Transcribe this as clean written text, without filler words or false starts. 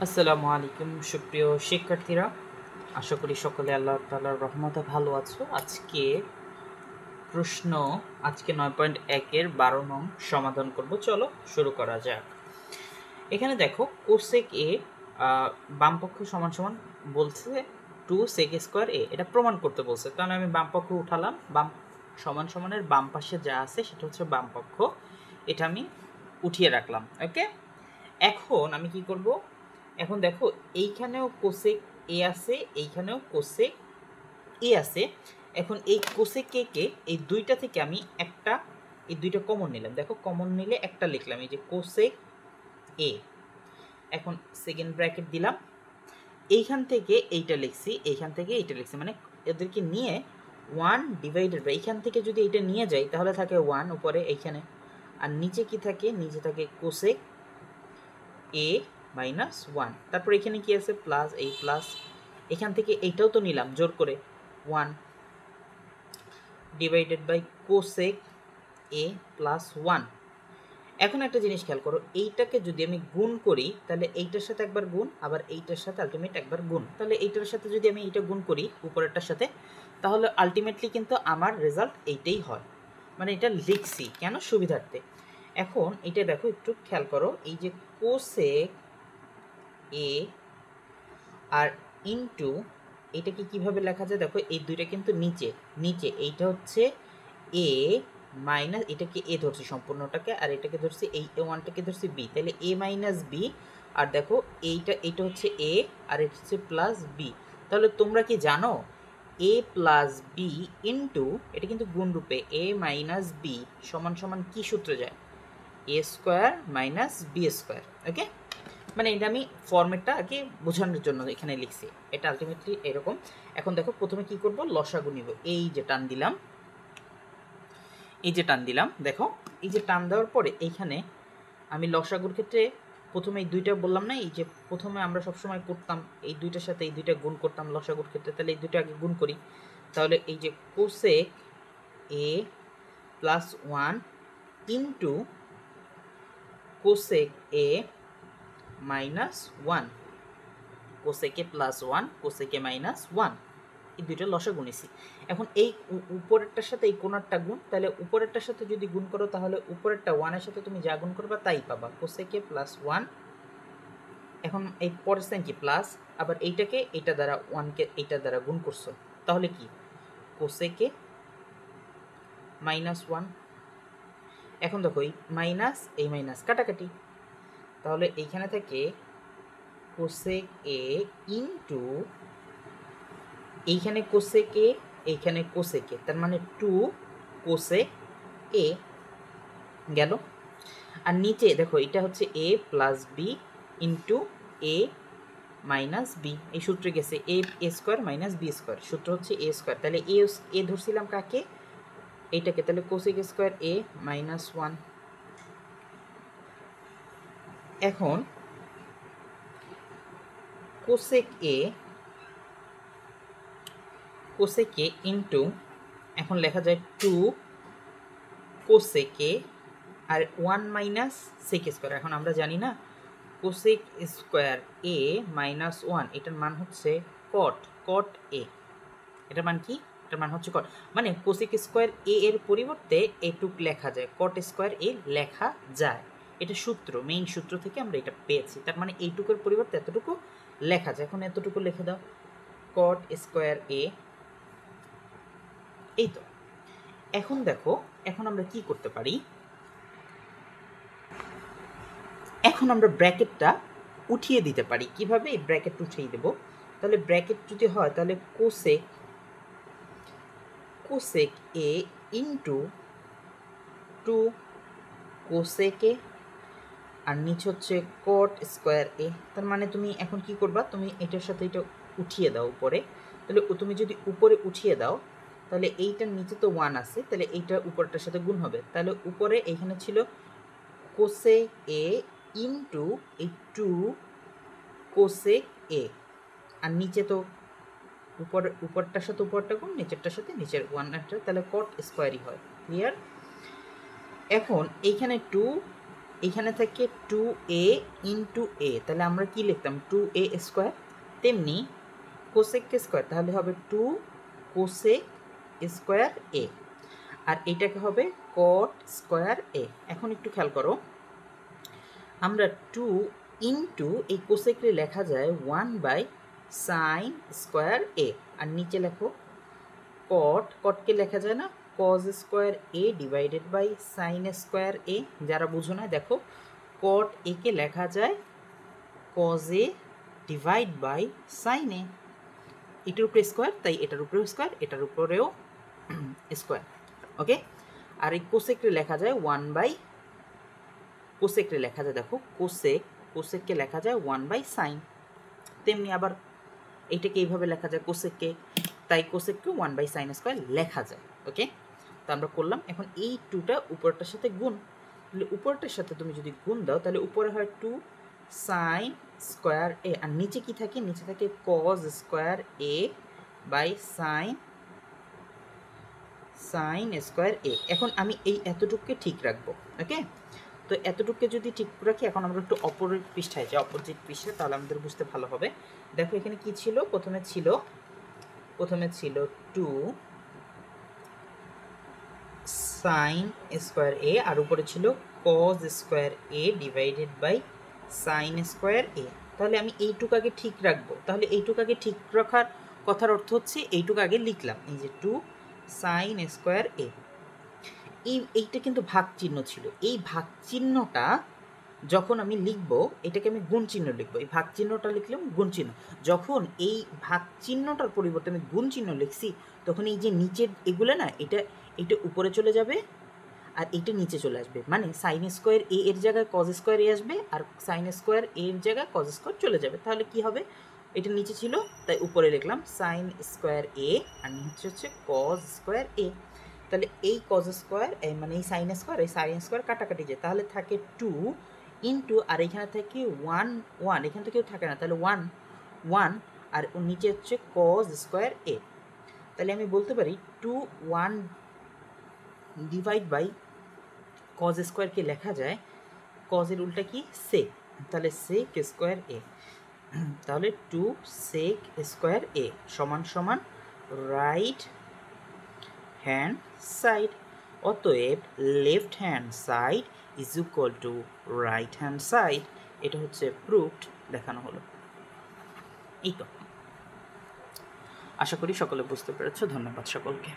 আসসালামু আলাইকুম সুপ্রিয় শিক্ষার্থীরা, আশা করি সকলে আল্লাহ তাআলার রহমতে ভালো আছো। প্রশ্ন আজকে 9.1 এর 12 নং সমাধান করব। চলো শুরু করা যাক। এখানে দেখো কোসেক এ বামপক্ষ সমান সমান বলছে 2 সেক স্কোয়ার এ, এটা প্রমাণ করতে বলছে। তাহলে আমি বামপক্ষ উঠালাম, বাম সমান সমানের বাম পাশে যা আছে সেটা হচ্ছে বামপক্ষ, এটা আমি উঠিয়ে রাখলাম। ওকে, এখন আমি কি করব, এখন দেখো এইখানেও কোসেক এ আছে, এইখানেও কোসেক এ আছে। এখন এই কোসেক কে কে এই দুইটা থেকে আমি একটা, এই দুইটা কমন নিলাম। দেখো কমন নিলে একটা লিখলাম, এই যে কোসেক এ। এখন সেকেন্ড ব্র্যাকেট দিলাম, এইখান থেকে এইটা লিখছি, এইখান থেকে এইটা লিখছি, মানে এদেরকে নিয়ে 1 ডিভাইডেড বাই, এইখান থেকে যদি এইটা নিয়ে যাই তাহলে থাকে 1 উপরে এইখানে, আর নিচে কি থাকে, নিচে থাকে কোসেক এ মাইনাস 1। তারপর এখানে কি আছে, প্লাস, এই প্লাস, এখান থেকে এইটাও তো নিলাম জোর করে 1 divided by cosec A plus 1। এখন একটা জিনিস খেয়াল করো, এইটাকে যদি আমি গুণ করি তাহলে এইটার সাথে একবার গুণ, আবার এইটার সাথে আলটিমেট একবার গুণ, তাহলে এইটার সাথে যদি আমি এইটা গুণ করি উপরেরটার সাথে, তাহলে আলটিমেটলি কিন্তু আমার রেজাল্ট এইটাই হয়। মানে এটা লিখছি কেন, সুবিধার্থে। এখন এটা দেখো একটু খেয়াল করো, এই যে কোসেক এ আর ইনটু এটাকে কিভাবে লেখা যায় দেখো, এই দুইটা কিন্তু নিচে নিচে, এইটা হচ্ছে এ মাইনাস, এটাকে এ ধরছি সম্পূর্ণটাকে, আর এটাকে ধরছি, এই ওয়ানটাকে ধরছি বি, তাহলে এ মাইনাস বি। আর দেখো এইটা হচ্ছে এ, আর এটা হচ্ছে প্লাস বি। তাহলে তোমরা কি জানো এ প্লাস বি ইন্টু, এটা কিন্তু গুণ রূপে, এ মাইনাস বি সমান সমান কি সূত্রে যায়, এ স্কোয়ার মাইনাস বি স্কোয়ার। ওকে, মানে এটা আমি ফর্মেটটা আগে বোঝানোর জন্য এখানে লিখছি, এটা আলটিমেটলি এরকম। এখন দেখো প্রথমে কি করব, লসাগু নিব, এই যে টান দিলাম, এই যে টান দিলাম, দেখো এই যে টান দেওয়ার পরে এইখানে আমি লসাগুর ক্ষেত্রে প্রথমে এই দুইটা বললাম না, এই যে প্রথমে আমরা সবসময় করতাম এই দুইটার সাথে এই দুইটা গুণ করতাম লসাগুর ক্ষেত্রে, তাহলে এই দুইটা আগে গুণ করি। তাহলে এই যে cosec A plus 1 into cosec A minus 1, cosec plus 1 cosec minus 1, এই দুইটা লসাগু নিছি। এখন এই উপরেরটার সাথে এই কোণারটা গুণ, তাহলে উপরেরটার সাথে যদি গুণ করো তাহলে উপরেরটা 1 এর সাথে তুমি যা গুণ করবা তাই পাবা, কোসেকে প্লাস 1। এখন এই পরের সাইন কি প্লাস, আবার এইটাকে এইটা দ্বারা 1কে এইটা দ্বারা গুণ করছো, তাহলে কি কোসেকে মাইনাস 1। এখন দেখো এই মাইনাস কাটাকাটি, তাহলে এইখানে থেকে কোসেক এ ইন্টু এইখানে কোসেক এ, এইখানে কোসেক এ, তার মানে 2 কোসেক এ গেল। আর নিচে দেখো এটা হচ্ছে এ প্লাস বি ইন্টু এ মাইনাস বি, এই সূত্রে গেছে এ স্কোয়ার মাইনাস বি স্কোয়ার, সূত্র হচ্ছে এ স্কোয়ার। তাহলে এ ধরছিলাম কাকে, এইটাকে, তাহলে কোসেক স্কোয়ার এ মাইনাস 1। এখন কোসেক এ ইন্টু, এখন লেখা যায় 2 কোসেকে আর 1 মাইনাস সেক স্কোয়ার। এখন আমরা জানি না কোসেক স্কোয়ার এ মাইনাস 1, এটার মান হচ্ছে কট এ। এটার মান কি, এটার মান হচ্ছে কট, মানে কোসেক স্কোয়ার এ এর পরিবর্তে এটুক লেখা যায়, কট স্কোয়ার এ লেখা যায়। এটা সূত্র, মেইন সূত্র থেকে আমরা এটা পেয়েছি, তার মানে এইটুকুর পরিবর্তে এতটুকু লেখা যায়। এখন এতটুকু লিখে দাও, কট স্কোয়ার এ, এই তো। এখন দেখো, এখন আমরা কি করতে পারি, এখন আমরা ব্র্যাকেটটা উঠিয়ে দিতে পারি। কিভাবে এই ব্র্যাকেট উঠিয়ে দেব, তাহলে ব্র্যাকেট যদি হয় তাহলে cosec A into 2 cosec A, আর নিচে হচ্ছে কট স্কোয়ার এ। তার মানে তুমি এখন কি করবা, তুমি এটার সাথে এটা উঠিয়ে দাও উপরে, তাহলে তুমি যদি উপরে উঠিয়ে দাও তাহলে এইটার নিচে তো 1 আছে, তাহলে এইটা উপরটার সাথে গুণ হবে, তাহলে উপরে এইখানে ছিল কোসেক এ ইন্টু এই 2 কোসেক এ, আর নিচে তো উপরটার সাথে উপরটা গুণ, নিচেরটার সাথে নিচের 1 একটা, তাহলে কট স্কোয়ারই হয়। ক্লিয়ার? এখন এইখানে 2 এইখানে থেকে 2a ইন্টু এ, তাহলে আমরা কি লিখতাম 2a স্কোয়ার। তেমনি কোসেক স্কোয়ার তাহলে হবে 2 কোসেক স্কোয়ার এ, আর এইটাকে হবে কট স্কোয়ার এ। এখন একটু খেয়াল করো, আমরা 2 ইন্টু এই কোসেকরে লেখা যায় 1/sin স্কোয়ার এ, আর নিচে লেখো কটকে লেখা যায় না cos square A divided by sine square A. যারা বুঝো না দেখো, কট এ কে লেখা যায় cos A divide by sine A. এটার উপরে স্কোয়ার, তাই এটার উপরেও স্কোয়ার, এটার উপরেও স্কোয়ার। ওকে, আর এই কোসেকরে লেখা যায় কোসেকরে লেখা যায়, দেখো কোসেককে লেখা যায় 1/sin। তেমনি আবার এইটাকে এইভাবে লেখা যায় কোসেককে, তাই কোসেককে 1/sin স্কোয়ার লেখা যায়। ওকে, তো আমরা করলাম। এখন এই 2টা উপরটার সাথে গুণ, তাহলে উপরটার সাথে তুমি যদি গুণ দাও তাহলে উপরে হয় 2 sin স্কোয়ার এ, আর নিচে কি থাকে, নিচে থাকে cos square A by sine square A. এখন আমি এই এতটুকুকে ঠিক রাখবো। ওকে, তো এতটুকুকে যদি ঠিক রাখি, এখন আমরা একটু অপোজিট পৃষ্ঠায় যাই, অপোজিট পৃষ্ঠায়, তাহলে আমাদের বুঝতে ভালো হবে। দেখো এখানে কি ছিল, প্রথমে ছিল 2 সাইন স্কোয়ার এ, আর উপরে ছিল cos square A divided by sine square A. তাহলে আমি এইটুকু আগে ঠিক রাখবো। তাহলে এইটুকু আগে ঠিক রাখার কথার অর্থ হচ্ছে এইটুকু আগে লিখলাম, এই যে 2 সাইন স্কোয়ার এ। এইটা কিন্তু ভাগ চিহ্ন ছিল, এই ভাগ চিহ্নটা যখন আমি লিখবো এটাকে আমি গুণ চিহ্ন লিখবো, এই ভাগ চিহ্নটা লিখলাম গুণ চিহ্ন। যখন এই ভাগ চিহ্নটার পরিবর্তে আমি গুণ চিহ্ন লিখছি, তখন এই যে নিচের এগুলো না, এটা উপরে চলে যাবে আর এটা নিচে চলে আসবে, মানে সাইন স্কোয়ার এ এর জায়গায় কজ স্কোয়ার এ আসবে, আর সাইন স্কোয়ার এর জায়গায় কজ স্কোয়ার চলে যাবে। তাহলে কি হবে, এটা নিচে ছিল তাই উপরে লিখলাম সাইন স্কোয়ার এ, আর নিচে হচ্ছে কজ স্কোয়ার এ। তাহলে এই কজ স্কোয়ার মানে এই সাইন স্কোয়ার কাটাকাটি যায়, তাহলে থাকে 2 ইন্টু, আর এখানে থেকে 1 এখান থেকেও থাকে না, তাহলে 1 আর নিচে হচ্ছে কজ স্কোয়ার এ। তাহলে আমি বলতে পারি 1 ডিভাইড বাই কজ স্কোয়ারকে লেখা যায়, কজের উল্টা কি সেক, তাহলে সেক স্কোয়ার এ। তাহলে 2 সেক স্কোয়ার এ সমান সমান রাইট হ্যান্ড সাইড। অতএব left hand side is equal to right hand side. এটা হচ্ছে প্রুফড, দেখানো হলো। এই তো, আশা করি সকলে বুঝতে পেরেছো। ধন্যবাদ সকলকে।